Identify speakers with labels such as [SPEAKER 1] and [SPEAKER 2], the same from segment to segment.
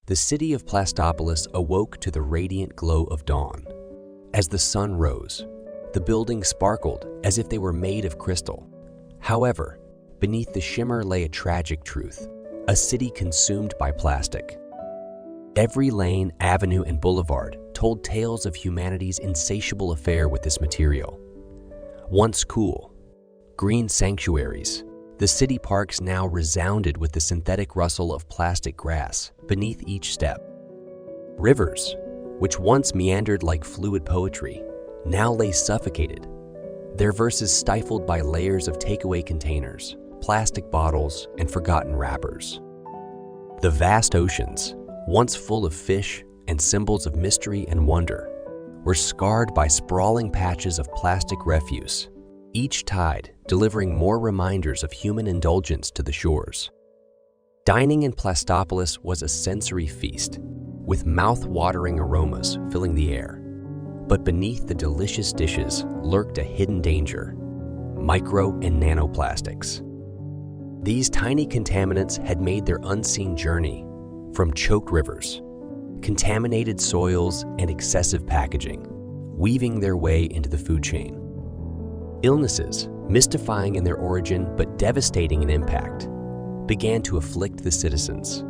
[SPEAKER 1] the city of Plastopolis awoke to the radiant glow of dawn. As the sun rose, the buildings sparkled as if they were made of crystal. However, beneath the shimmer lay a tragic truth: a city consumed by plastic. Every lane, avenue, and boulevard told tales of humanity's insatiable affair with this material. Once cool, green sanctuaries, the city parks now resounded with the synthetic rustle of plastic grass beneath each step. Rivers, which once meandered like fluid poetry, now lay suffocated, their verses stifled by layers of takeaway containers, plastic bottles, and forgotten wrappers. The vast oceans, once full of fish and symbols of mystery and wonder, were scarred by sprawling patches of plastic refuse, each tide delivering more reminders of human indulgence to the shores. Dining in Plastopolis was a sensory feast, with mouth-watering aromas filling the air. But beneath the delicious dishes lurked a hidden danger: micro and nanoplastics. These tiny contaminants had made their unseen journey from choked rivers, contaminated soils, and excessive packaging, weaving their way into the food chain. Illnesses, mystifying in their origin but devastating in impact, began to afflict the citizens.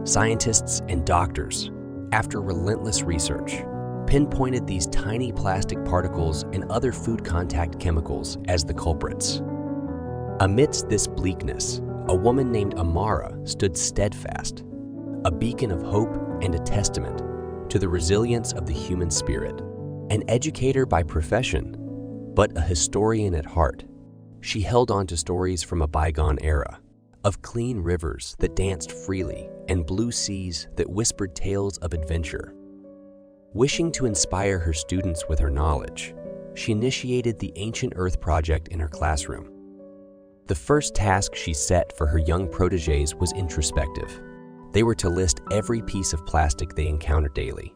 [SPEAKER 1] Scientists and doctors, after relentless research, pinpointed these tiny plastic particles and other food contact chemicals as the culprits. Amidst this bleakness, a woman named Amara stood steadfast, a beacon of hope and a testament to the resilience of the human spirit. An educator by profession, but a historian at heart, she held on to stories from a bygone era, of clean rivers that danced freely and blue seas that whispered tales of adventure. Wishing to inspire her students with her knowledge, she initiated the Ancient Earth project in her classroom. The first task she set for her young protégés was introspective. They were to list every piece of plastic they encountered daily.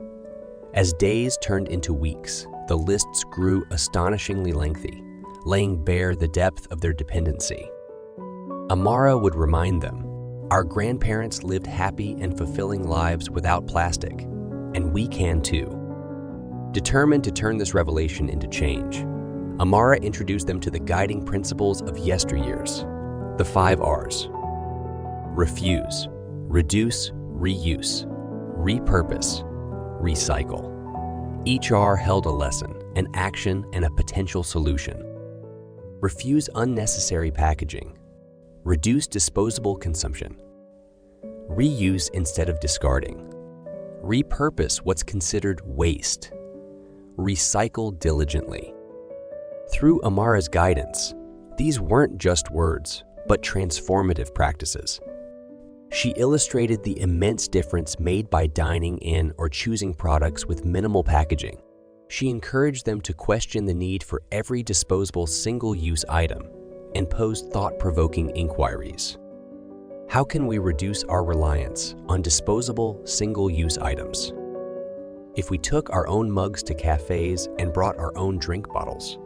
[SPEAKER 1] As days turned into weeks, the lists grew astonishingly lengthy, laying bare the depth of their dependency. Amara would remind them, "Our grandparents lived happy and fulfilling lives without plastic, and we can too." Determined to turn this revelation into change, Amara introduced them to the guiding principles of yesteryears, the 5 R's. Refuse, reduce, reuse, repurpose, recycle. Each R held a lesson, an action, and a potential solution. Refuse unnecessary packaging. Reduce disposable consumption. Reuse instead of discarding. Repurpose what's considered waste. Recycle diligently. Through Amara's guidance, these weren't just words, but transformative practices. She illustrated the immense difference made by dining in or choosing products with minimal packaging. She encouraged them to question the need for every disposable single-use item and posed thought-provoking inquiries. How can we reduce our reliance on disposable, single-use items? If we took our own mugs to cafes and brought our own drink bottles,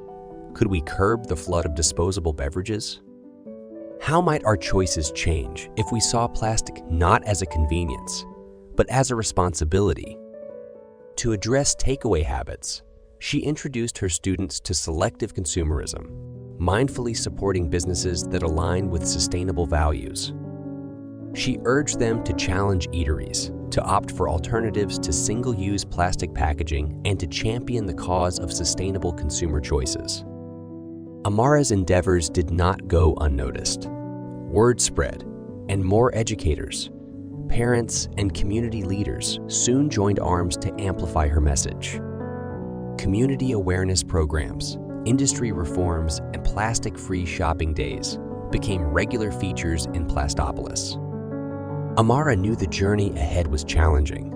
[SPEAKER 1] could we curb the flood of disposable beverages? How might our choices change if we saw plastic not as a convenience, but as a responsibility? To address takeaway habits, she introduced her students to selective consumerism, mindfully supporting businesses that align with sustainable values. She urged them to challenge eateries, to opt for alternatives to single-use plastic packaging, and to champion the cause of sustainable consumer choices. Amara's endeavors did not go unnoticed. Word spread, and more educators, parents, and community leaders soon joined arms to amplify her message. Community awareness programs, industry reforms, and plastic-free shopping days became regular features in Plastopolis. Amara knew the journey ahead was challenging,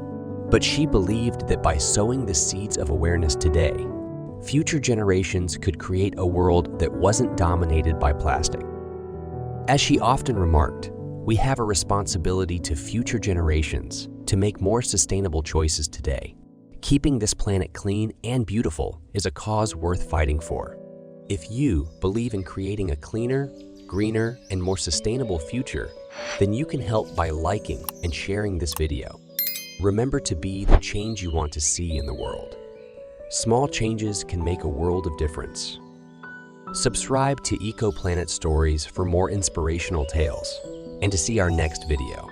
[SPEAKER 1] but she believed that by sowing the seeds of awareness today, future generations could create a world that wasn't dominated by plastic. As she often remarked, we have a responsibility to future generations to make more sustainable choices today. Keeping this planet clean and beautiful is a cause worth fighting for. If you believe in creating a cleaner, greener, and more sustainable future, then you can help by liking and sharing this video. remember to be the change you want to see in the world. Small changes can make a world of difference. Subscribe to EcoPlanet Stories for more inspirational tales and to see our next video.